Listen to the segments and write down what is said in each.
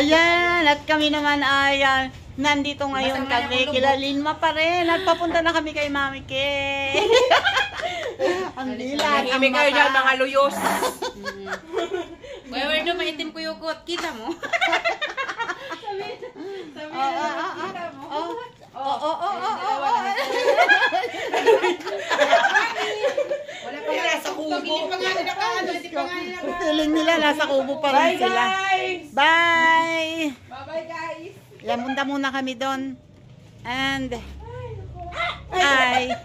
Ayan, at kami naman ay nandito ngayon kami. Kila Lilma pa rin. At papunta na kami kay Mami Kay. Ang dilat. Ang kayo dyan, mga luyos. Wala doon, maitim ko yung kot. Kita mo? Sabi kita mo. Wala pa nga sa kubo. Hindi pa nga nila ka. Feeling nila nasa kubo pa rin sila. Bye! Bye-bye guys. Yan, punta muna kami doon. And, ay,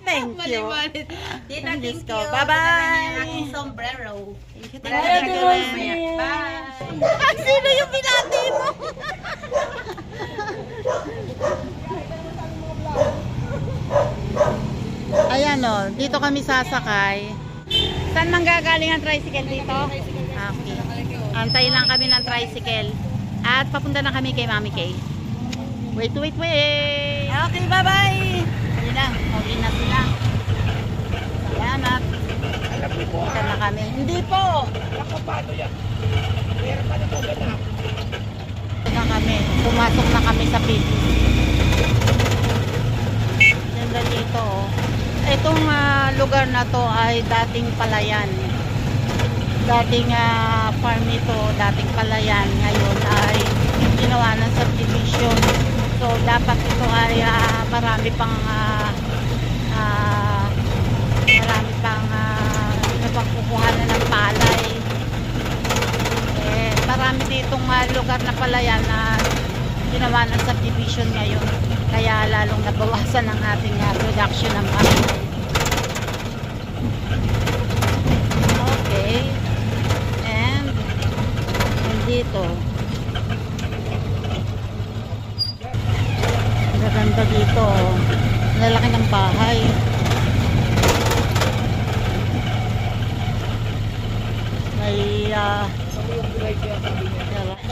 thank you. Tita, thank Diyos you. ko. Bye-bye! Aking sombrero. Bye! Bye! Sino yung pinati mo? Ayan o, dito kami sasakay. Saan manggagaling ang tricycle dito? Okay. Antayin lang kami ng tricycle. At papunta na kami kay Mami Kay. Wait. Okay, bye-bye! Ayun na, okay na sila. Salamat. Punta na kami. Hindi po! Na kami. Pumasok na kami sa pit. Ganda dito oh. Itong lugar na to ay dating palayan. Dating farm ito, dating palayan. Ngayon ay ginawa ng subdivision. So dapat ito ay marami pang kukuhanan ng palay. Marami ditong lugar na palayan na ginawa ng subdivision ngayon. Kaya lalong nabawasan ang ating production ng palay. Okay. And dito. Maganda dito. Lalaki ng bahay. May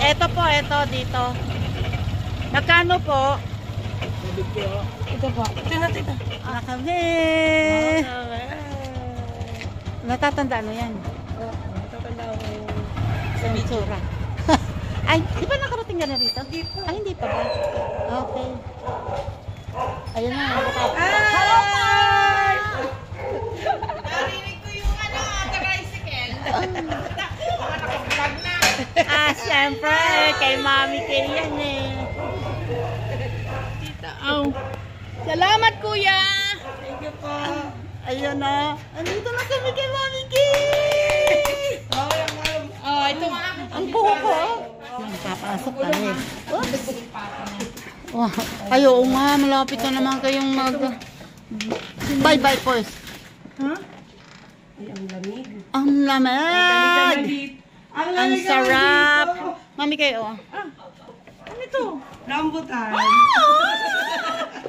eto po, dito. Magkano po? Ito po. Tita. Kami. Natatandaan mo yan? Natatandaan ko Sa Mitsura. Ay, di ba nakarating ka na rito? Ay, hindi pa ba? Okay. Ayun na. Hello, Mark! Narinig ko yung tricycle. nakablog na. Siyempre, kay Mami Kay yan eh. Tita, salamat, kuya! Thank you po. Ayun na. Andito na kami kay Mami Kay! Ito nga. Ang buho ko. Papasok kami. Oops. Oh, ayo nga, malapit na naman kayong bye-bye first. Ha? Ay, ang lamig. Ang lamig! Ang sarap! Mami Kay, Ano ito? Rambutan.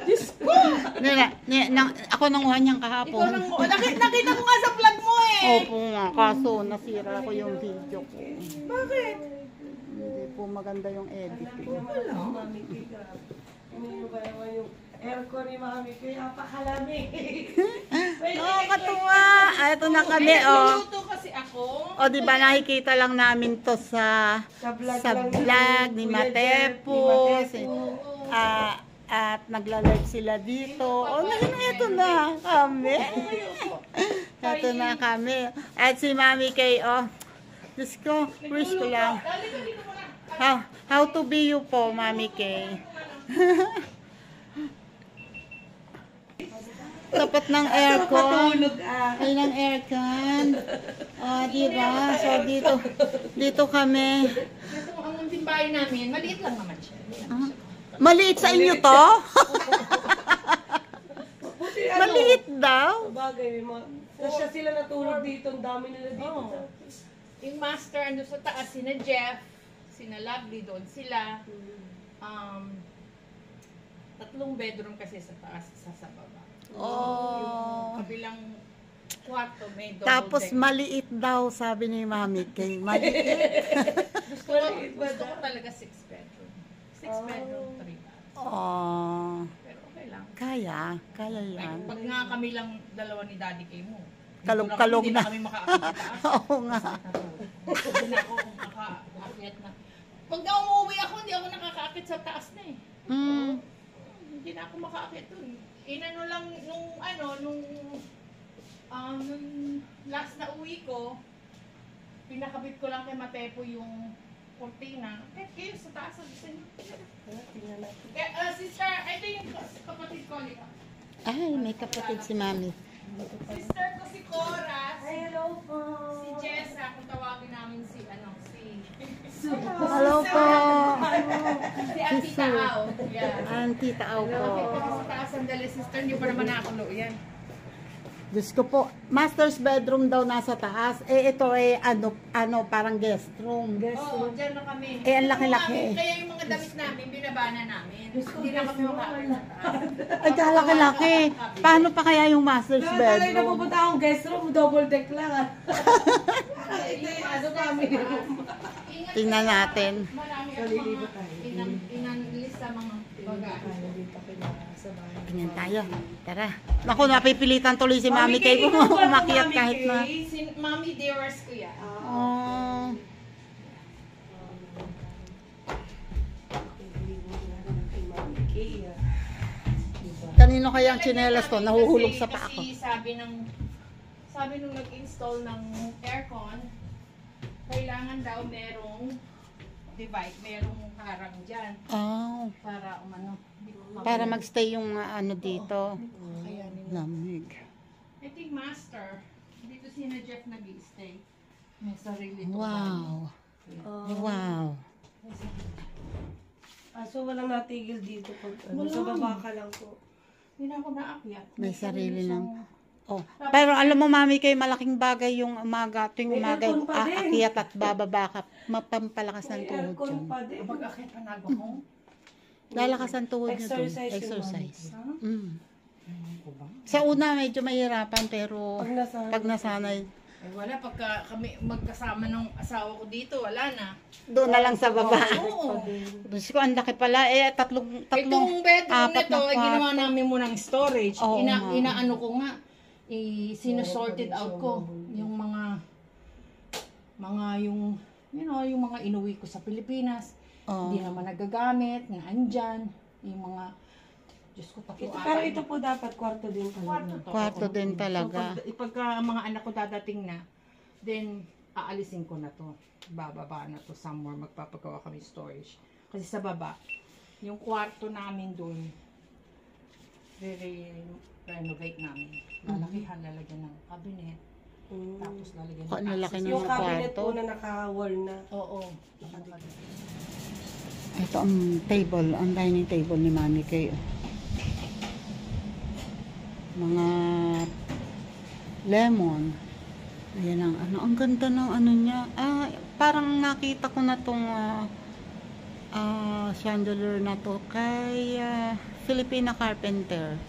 Diyos ko! Ako nanguha niyang kahapon. Nakita ko nga sa vlog mo eh. Opo nga, kaso nasira ko yung video ko. Bakit? Hindi po maganda yung editing. Wala. Mami Kay ka. Hindi ba naman yung aircon ni Mami Kay? Napakalamig. Nakakatuwa! Ito na kami, Luto kasi ako. O, di ba nakikita lang namin to sa vlog ni Matepo. At nagla-live sila dito. O, ito na kami. Ito na kami. At si Mami Kay, Diyos ko, wish ko lang. How to be you po, Mami Kay. Tapat ng aircon. Ay ng aircon. Diba? So, dito kami. Ito ang munting bahay namin. Maliit lang naman siya. Maliit sa inyo to? Maliit daw? Bagay, kasi sila natulog dito. Ang dami nila dito. Yung master ando sa taas, sina Jeff, sina Lovely, doon sila. 3 bedroom kasi sa taas, isa sa baba. Yung kabilang kwarto may double Tapos deck. maliit daw, sabi ni Mami Kay. Maliit. Gusto ko talaga 6 bedroom. 6 bedroom, 3 bath. Pero okay lang. Kaya yan. Pag nga kami lang dalawa ni Daddy Kay mo, Kalog-kalog hindi na. na kami makaakyat sa taas. Oo nga. Hindi na ako makaakyat na. Pag umuwi ako, hindi ako nakakaakit sa taas na eh. Hindi na ako makaakit dun. Inano lang nung last na uwi ko, pinakabit ko lang kay Matepo yung kurtina. Kayo sa taas ang gusto niyo. Sister, ito yung kapatid ko. Ay, may kapatid si Mami. Sister ko si Cora, Hello po. si Jessa, kung tawagin namin si Hello po. si Auntie Tao. Yeah. Auntie Tao po. Nakakita ko sa taas sandali, sister, hindi pa naman nakakulo yan. Diyos ko po, master's bedroom daw nasa taas. Ito parang guest room. Oo, dyan na kami. Ang laki-laki. Kaya yung mga damit namin, binabana namin. Hindi na kami makakita sa taas. Ay, kalaki-laki. Paano pa kaya yung master's Kaya talaga bedroom? napupunta akong guest room, double deck lang. Family room. Tingnan natin. Marami ang mga inalis sa mga bagay. Tingnan tayo. Tara. Naku, napipilitan tuloy si Mami Kay kung umakyat kahit na. Si Mami Dearest ko yan. Oh. Kanino kaya ang tsinelas to? Nahuhulog sa paa ko. Kasi sabi nung nag-install ng aircon, kailangan daw merong divide, merong harang dyan Oh. para Para magstay yung dito. kaya nila. Lamig. I think master, dito sina Jeff nag-stay. May sarili to. Wow. Wow. So walang natigil dito pag sa baba ka lang po. Hindi na ako naakyat. May sarili ng... Oh. Pero alam mo, Mami Kay, malaking bagay yung umaga. Tuwing May umaga, aircon pa din. aakyat at bababa ka. Mapampalakas ng May tuhod aircon yun. pa din. Kapag akit panago mo, Lalakas ang tuhod nyo dun. Exercise yung Exercise. ha? Sa una, medyo mahirapan, pero Pag nasa pag nasanay, Wala, pagka kami magkasama ng asawa ko dito, wala na. doon na lang sa baba. Oo. Diyos ko, ang laki pala. tatlong Itong bedroom apat nito, na ay ginawa kwarto. namin munang storage. Oo nga. Inaano ko nga, sinusorted out ko yung mga yung mga inuwi ko sa Pilipinas. Oo. Hindi naman nagagamit, na andyan. Yung mga, Diyos ko, Pero ito po dapat kwarto din Kwarto talaga. to. Kwarto din talaga. So, pagka ang mga anak ko dadating na, then aalisin ko na to. Bababa na to somewhere. Magpapagawa kami storage. Kasi sa baba, yung kwarto namin doon, renovate namin. Lalakihan, lalagyan ng cabinet. Tapos lalagyan Ang lalaki ng Yung cabinet kwarto. po na naka-wall na. Oo. Ito ang table, ang dining table ni Mami Kay. Mga lemon. Ayan ang ganda ng niya. Parang nakita ko na tong chandelier na to kay Filipina Carpenter.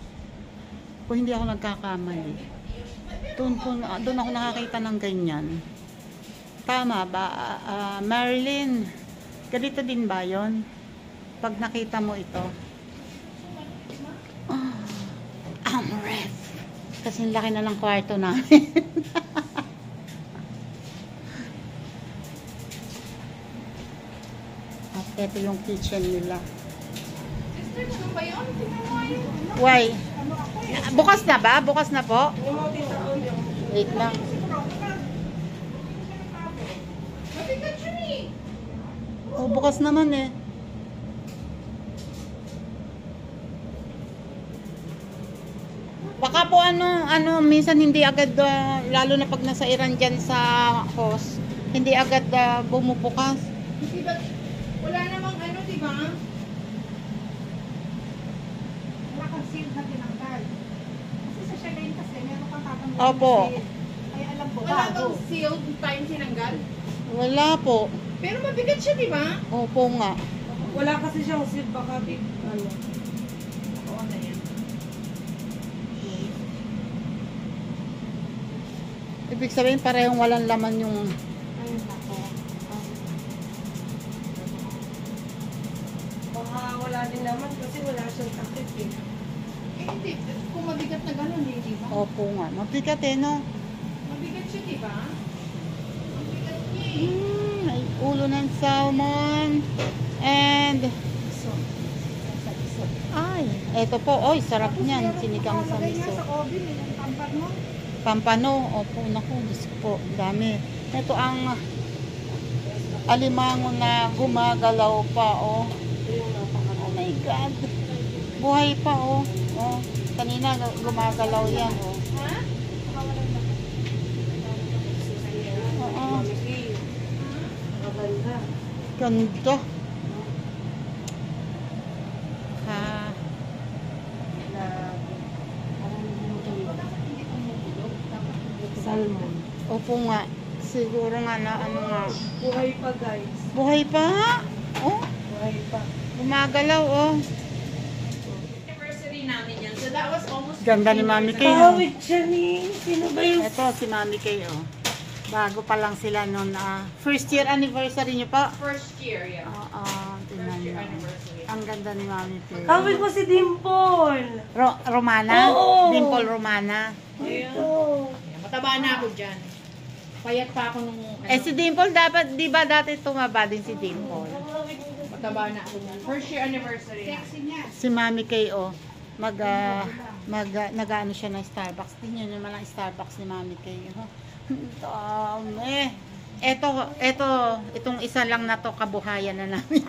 Kung hindi ako nagkakamali. Doon ako nakakita ng ganyan. Tama ba? Marilyn, ganito din ba yon? Pag nakita mo ito. Armrest. Kasi laki na ng kwarto namin. At ito yung kitchen nila. Sister, ano ba yun? Tingnan mo yun. Why? Bukas na ba? Bukas na po? Wait lang. Mabigat yun eh. Oh, bukas naman eh. Baka po minsan hindi agad, lalo na pag nasa Iran dyan sa host, hindi agad bumubukas. Diba, wala namang di ba? Wala kang seal na tinanggal. Kasi sa Shagain kasi, meron kang tatanggal Opo. na seal. Kaya alam ko, Wala bago. bang sealed time tinanggal? Wala po. Pero mabigat siya, di ba? Opo nga. Wala kasi siyang seal, baka big, Oo na yan. Ibig sabihin parehong walang laman yung... Ayun ako. baka wala din naman kasi wala siyang takip eh. Hindi. Kung mabigat na gano'n, di ba? Opo nga. Mabigat no? Mabigat siya, di ba? Mabigat niya eh. May ulo ng salmon. And, ay, eto po. Oy, sarap niyan. Sinigang sa Nakalagay nga miso. sa oven, yung tampan mo. Pampano. Opo, naku, Diyos ko po. Dami. Ito ang alimango na gumagalaw pa, oh. Oh my God. Buhay pa, oh. Oh, kanina gumagalaw yan, oh. Oo. Ganda. Ha. Salmon. Opo nga. Siguro nga na ano nga. Buhay pa, guys. Buhay pa? Oh, Buhay pa. gumagalaw, oh. Anniversary namin yan. So that was almost Ganda ni Mami Kay, oh. Kawit Janine. Sino ba yung... Ito si Mami Kay, oh. Bago pa lang sila noon. First year anniversary niyo pa? first year, yeah. Oo, tingnan First year niyo. anniversary. Ang ganda ni Mami Kay. Kawit mo si Dimple. Romana? Oo. Dimple Romana. Ito. Mataba na ako dyan. Payat pa ako nung Eh si Dimple dapat, di ba dati tumaba din si Dimple? mataba na ako dyan. First year anniversary. Sexy niya. Si Mami Kay, oh. Nag-ano siya ng Starbucks. Tingnan niyo naman ang Starbucks ni Mami Kay. Oh. Dami. Itong isa lang na to, kabuhayan na namin.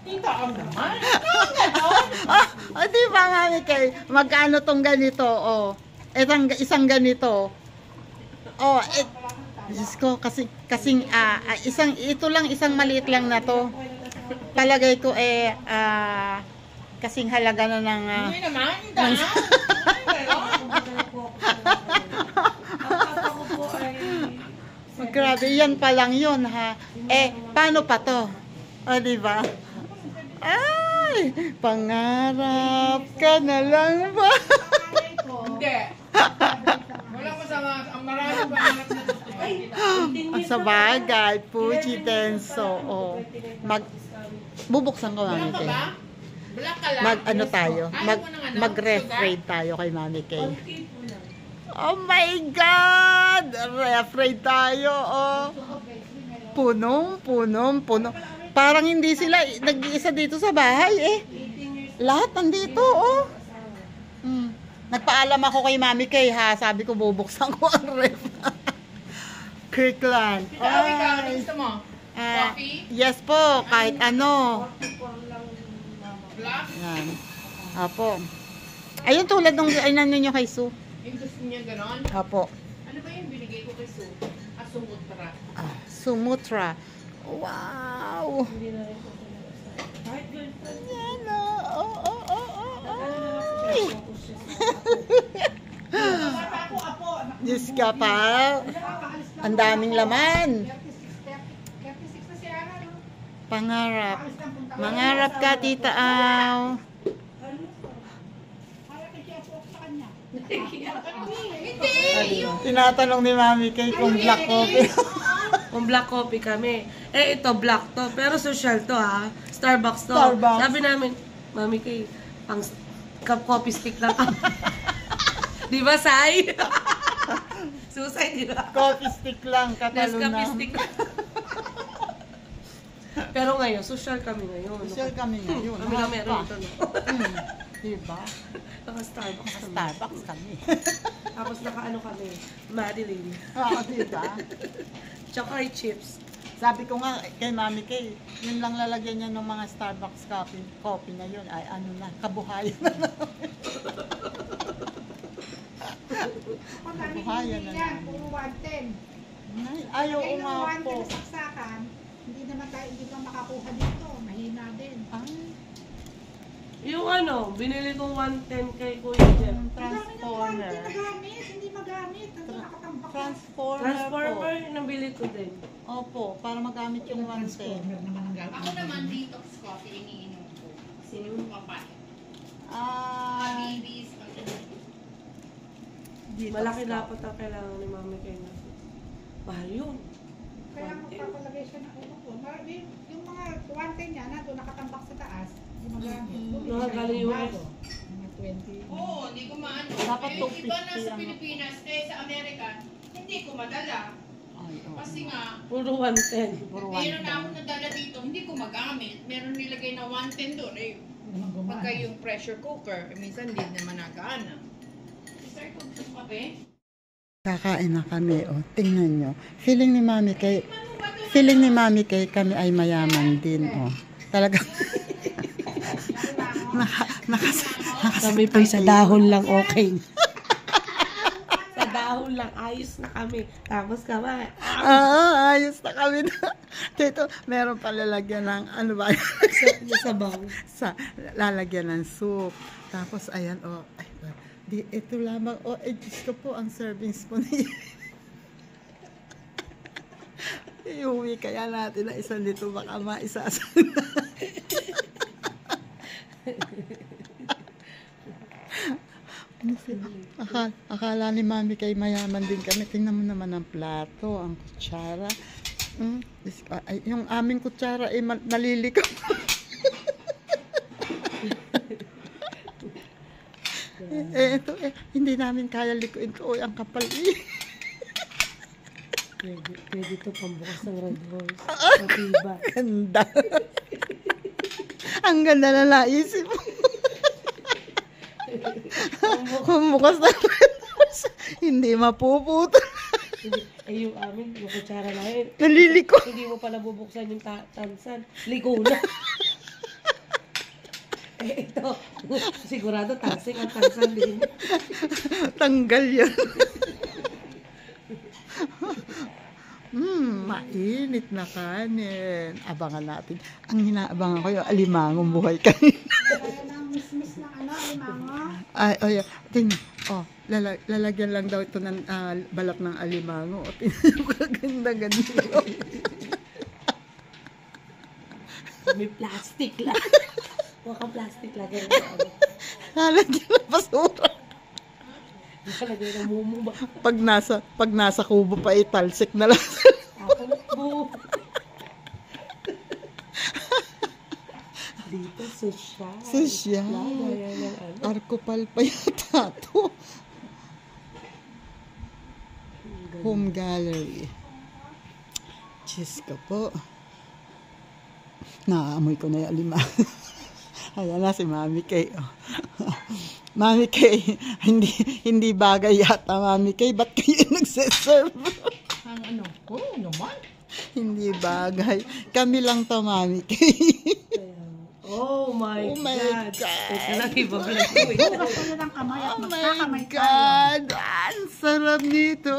Tita ka naman. Di ba, Mami Kay? Magkano tong ganito, oh. Isang ganito. Oh, Diyos ko, isang maliit lang na to. Palagay ko kasing halaga na ng Hindi naman. Daan. grabe, yan pa lang yun, ha. Paano pa to? O, di ba? Ay, pangarap ka na lang ba? Hindi. Wala masama. Ang maraming pangarap na Ang sa bagay, Fuji Tenso. Oh. Bubuksan ko, Mami Black ka Kay. ba? Black ka lang. Ano tayo? Ayaw mo ng ano? Mag-ref Sugar? raid tayo kay Mami Kay. Oh my God! Ref raid tayo, oh. Puno. Parang hindi sila nag-iisa dito sa bahay, eh. Lahat nandito, oh. Nagpaalam ako kay Mami Kay, ha. Sabi ko, bubuksan ko ang ref. Kirkland. Ikaw, Ay. gusto mo? Coffee? Yes po, kahit ano. Black? Yan. Apo. Ayun tulad nung ayun ninyo kay Sue. Yung gusto niya ganon? Apo. Ano ba yung binigay ko kay Sue? Sumutra. Sumutra. Wow. Yan o. Diyos ka pa. Ang daming laman. 36 na si Ara, no? Pangarap. Mangarap ka, Tita Aw. Para kay Tia po sa kanya. Tinatanong ni Mami Kay kung black coffee. Kung black coffee kami. Ito black to. Pero social to, ha. Starbucks to. Starbucks. Sabi namin, Mami Kay, pang coffee stick lang kami. Di ba, Sai? Susay, di ba? Coffee stick lang, katalo Nescafe na. stick. Pero ngayon, social kami ngayon. Social kami ngayon. Kami lang meron ito, no? Diba? Naka-Starbucks kami. Starbucks kami. Tapos naka-ano kami, Madeline. Oo, diba? Chocolate chips. Sabi ko nga kay Mami Kay, yun lang lalagyan niya ng mga Starbucks coffee na yun. Ay, ano na, kabuhayan na namin. Kung dami Buhayan hindi na yan, namin. puro 110. Ayaw Kaya nga nung po. 110 na saksakan, hindi ka makakuha dito. Mahina din. Ay, Yung ano, binili kong 110 kay Kuya Jeff. yung Ang dami ng 110 transformer. na gamit, hindi magamit. Nandun nakatambak. Transformer po. Transformer, nabili ko din. Opo, para magamit yung 110. Transformer naman ang gamit. Ako naman detox coffee iniinom ko. Sino yung kapal? Babies. Malaki dapat ang kailangan ni Mami Kay na. Mahal yun. Kaya magpapalagay siya ng ulo ko. Yung mga 110 niya, nandun nakatambak sa taas, hindi magamit. Bumili siya Nakagaling ng yung bago. Mga 20. Oo, hindi ko maano. Dapat Yung iba 250 nasa ang- Pilipinas, sa Amerika, hindi ko madala. Kasi nga, Puro 110. meron na akong nadala dito, hindi ko magamit. Meron nilagay na 110 doon. Eh, pagka yung pressure cooker, minsan hindi naman nagana. Start ko sa kape. Kakain na kami, oh. Tingnan nyo. Feeling ni Mami kay kami ay mayaman din, oh. Talagang Kami pa sa dahon lang okay. Sa dahon lang, ayos na kami. Tapos kami, ayos na kami na. Dito, meron pa lalagyan ng, ano ba? sabaw. Lalagyan ng soup. Tapos, ayan, oh. Ay, ito lamang, oh, Diyos ko po, ang serving spoon niya. Iuwi kaya natin na isang dito, baka maisasan. Akala ni Mami kay mayaman din kami. Tingnan mo naman ang plato, ang kutsara. Yung aming kutsara ay nalilikaw. Ito hindi namin kaya likuin ito. Ang kapal Pwede ito pambukas ng Red Horse. Matiba. Ganda. Ang ganda na naisip mo. Pambukas ng Red Horse. Hindi mapuputol. Yung amin, yung kutsara na yun. Naliliko. Hindi mo pala bubuksan yung tansan. Liko na. Ito, sigurado tansing ang tansan din. Tanggal yan. Mainit na kanin. Abangan natin. Ang hinaabangan ko yung alimangong buhay kanina. Kaya nang miss ng alimango. Ay, tingnan. Lalagyan lang daw ito ng balak ng alimango. Tingnan ko, ganda-ganda. May plastic lang. Huwag kang plastic lagay. Lalagyan ng basura. Lagay ng mumu ba? Pag nasa kubo pa, italsik na lang. Ako po. Dito, social. Social. Arkopal pa yata ito. Home gallery. Diyos ko po. Naaamoy ko na yung alimango. Ayan na si Mami Kay. Mami Kay, hindi bagay yata, Mami Kay. Ba't kayo nagsiserve? Ang ano? Oo naman. Hindi bagay. Kami lang to, Mami Kay. Oh my God. Ito lang ibablog ko. Bukas ko yun ang kamay at Oh my magkakamay tayo. God! Ang sarap nito!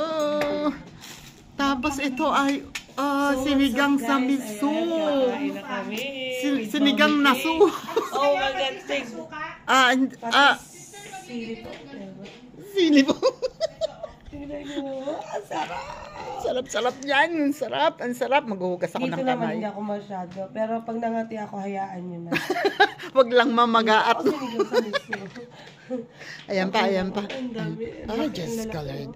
Tapos ito ay sinigang sa miso. Kakain na kami. Sinigang na su. Oh my God. Thanks. Sili po. Sili po. Tingnan mo. Ang sarap. Sarap-sarap yan. Ang sarap. Maghuhugas ako Dito ng naman kamay. hindi ako masyado. Pero pag nangati ako, hayaan nyo na. Wag lang mamagaat. Ako sinigang sa miso. Ayan pa. Ang dami. Just colored.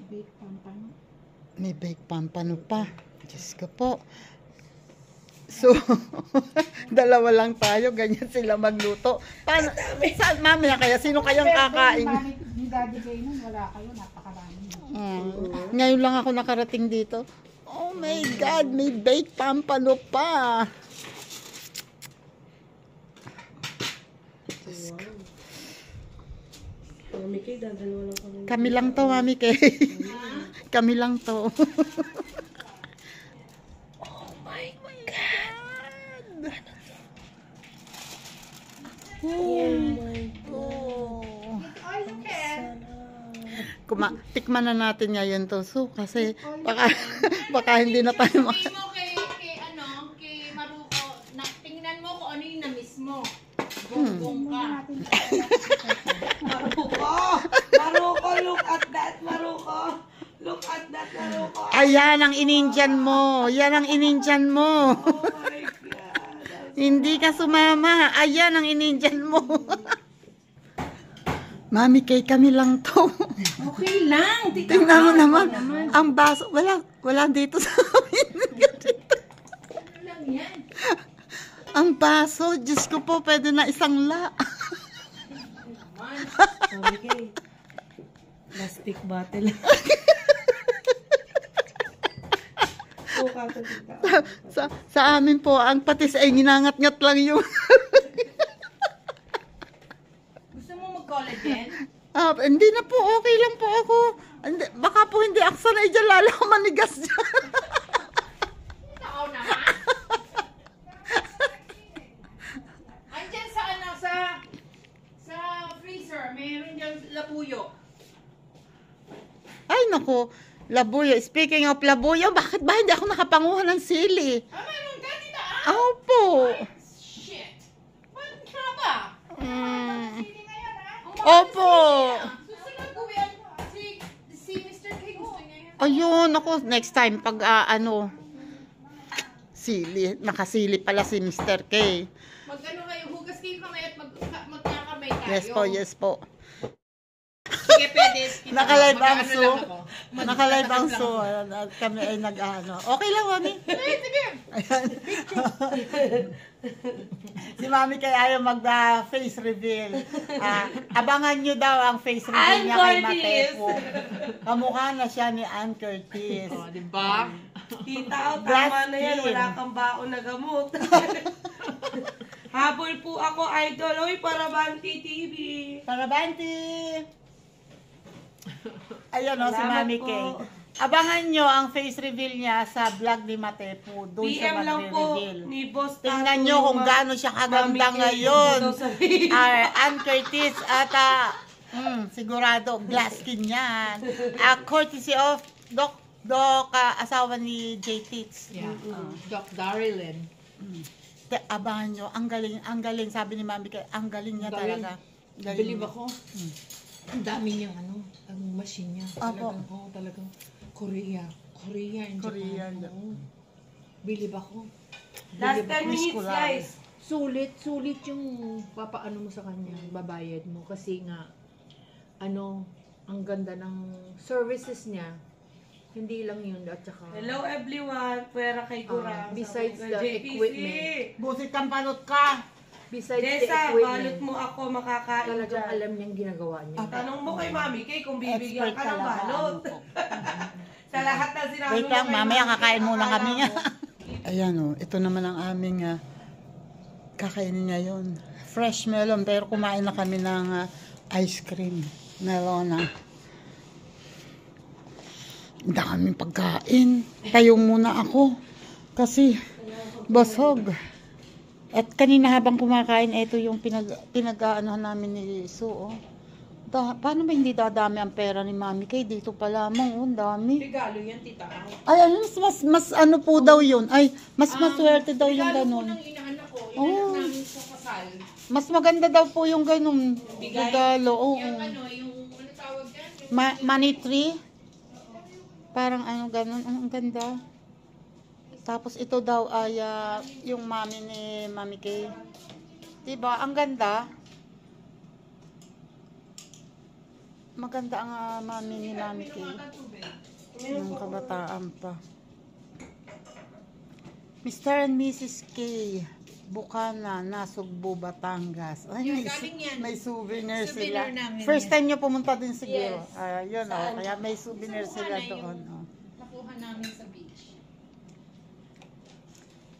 Bake pampano. May bake pampano pa. Diyos ko po. So, dalawa lang tayo. Ganyan sila magluto. Paano? Saan, Mami, kaya? Sino kayang kakain? Yung Daddy Gay nun, wala kayo. Napakarami. Ngayon lang ako nakarating dito. Oh my God, may bake pampano pa. Mami Kay, dadalawa lang kami. Kami lang to, Mami Kay. Kami lang to. Oh my God. Oh my God. Tikman na natin ngayon to. So, kasi baka hindi na tayo Sabihin mo kay Maruko, tingnan mo kung ano yung na-miss mo. Gonggong ka. Maruko, look at that, Maruko. Look at that, Maruko. Ayan ang inindiyan mo. Yan ang inindiyan mo. Oh my God. Hindi ka sumama. Ayan ang inindiyan mo. Mami, kay kami lang to. Okay lang. Tingnan mo naman. Ang baso. Wala dito sa amin. Ano lang yan? Ang baso. Diyos ko po, pwede na isang la. Mami Kay. Plastic bottle. Sa amin po, ang patis ay ginangat-ngat lang yung... Gusto mo mag-collagen? Hindi na po, okay lang po ako. Hindi, baka po hindi aksan ay dyan, lalo manigas dyan. Tao naman. Andyan sa ano, sa freezer, meron dyan labuyo. Ay, naku, labuyo. Speaking of labuyo, bakit ba hindi ako nakapanguha ng sili? Meron ka dito, Opo. Shit. Ba't ka ba? Sili ngayon, Opo. Susunod ko yan. Si Mr. K gusto niya yan. Ayun, ako, next time, pag sili, nakasili pala si Mr. K. Mag-ano kayo, hugas kayo kamay at magkakamay tayo. Yes po. Sige, pwede. Nakalive ang Mag-ano so. lang ako. Nakalive ang so. At kami ay nag-ano. Okay lang, Mami. Sige. Ayan. Si Mami kay ayaw mag-face reveal. Abangan nyo daw ang face reveal niya kay Matepo. Kamukha na siya ni Ann Curtis. Oh, diba? Tita, Glass tama na yan. skin. Wala kang baon na gamot. Habol po ako, idol. Oy, Parabanti TV. Parabanti! Ayan o, si Salamat Mami po. Kay. Abangan nyo ang face reveal niya sa vlog ni Matepo. Doon siya PM lang po magre-reveal. ni Boss Tingnan Tato nyo kung Luma. gaano siya kaganda Mami Kay, ngayon. ito sabihin. Ann Curtis at sigurado glass skin yan. Courtesy of Doc asawa ni J. Tits. Yeah. Doc Darilyn. Abangan nyo, ang galing, sabi ni Mami Kay, ang galing niya Galing. talaga. Galing. Believe ako. Ang dami niyang ang machine niya. Apo. Talagang Korea and Korea, Japan. Oo. Believe ako. Last 10 Miss minutes, ko lang. guys. Sulit yung papaano mo sa kanya, babayad mo. Kasi nga, ang ganda ng services niya. Hindi lang yun, at saka, Hello everyone, pwera kay Gura. besides Sabi ko, the JPC. equipment. Busit kang panot ka. besides the Jessa, balot equipment, mo ako makakain talagang dyan. alam niyang ginagawa niya. Tanong mo kay Mami Kay kung bibigyan Expert ka ng talaga. balot. Sa lahat na sinabi Wait mo lang, kay mamaya Mami, kakain muna akala kami mo. nga. Ayan o, ito naman ang aming kakainin ngayon. Fresh melon, pero kumain na kami ng ice cream. Melona. Daming pagkain. Tayo muna ako. Kasi, basog. At kanina habang kumakain, ito yung pinag-aanohan namin ni Sue. Paano ba hindi dadami ang pera ni Mami Kay? Dito pa lamang, ang dami. Regalo yan, tita. Ay, mas ano po daw yun? Ay, mas maswerte daw yung Regalo po ganun. ng inaanak ko. Oh. Inaanak namin sa kasal. Mas maganda daw po yung ganun. Regalo, oo. Yung ano tawag yan? Yung Money tree? Parang ano ganun. Ang ganda. Tapos ito daw ay yung mami ni Mami Kay. Diba? Ang ganda. Maganda ang mami ni Mami Kay. Nung kabataan pa. Mr. and Mrs. K. Bukana, Nasugbu, Batangas. Ay, Yan, galing yan. may souvenir Souvenir sila. namin First yan. time nyo pumunta din siguro. Yes. Yun, kaya may souvenir sila doon. nakuha namin sa beach.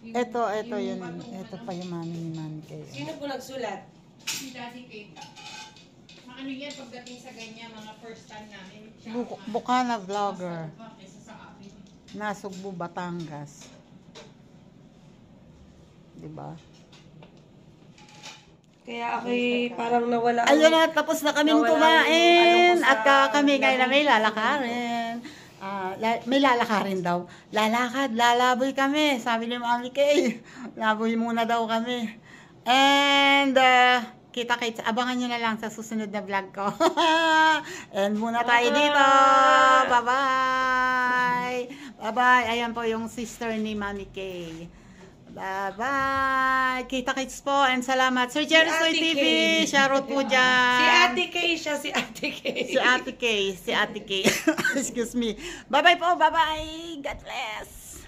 Ito yun. Ito pa yung mami ni Mami Kay. Sino po nagsulat? Si Daddy Kate. Ano yan pagdating sa ganyan, mga first time namin. Bukana vlogger. Kaysa sa akin. Nasugbu, Batangas. Diba? Kaya ako'y parang nawala. Ayun na, tapos na kaming Nawala kumain. yung ano ko At sa kami ngayon na labi. may lalakarin. May lalakarin daw. Lalakad, lalaboy kami. Sabi ni Mami Kay, laboy muna daw kami. And, kita-kits, abangan nyo na lang sa susunod na vlog ko. And muna tayo dito. Bye-bye. Bye-bye. Ayan po yung sister ni Mami Kay. Bye-bye. Kita-kits po. And salamat. Sir Jerry Si Soy Ate TV. Kay. Shoutout po dyan. Si Ate Kay siya, si Ate Kay. Si Ate Kay. Si Ate Kay. Excuse me. Bye-bye po. Bye-bye. God bless.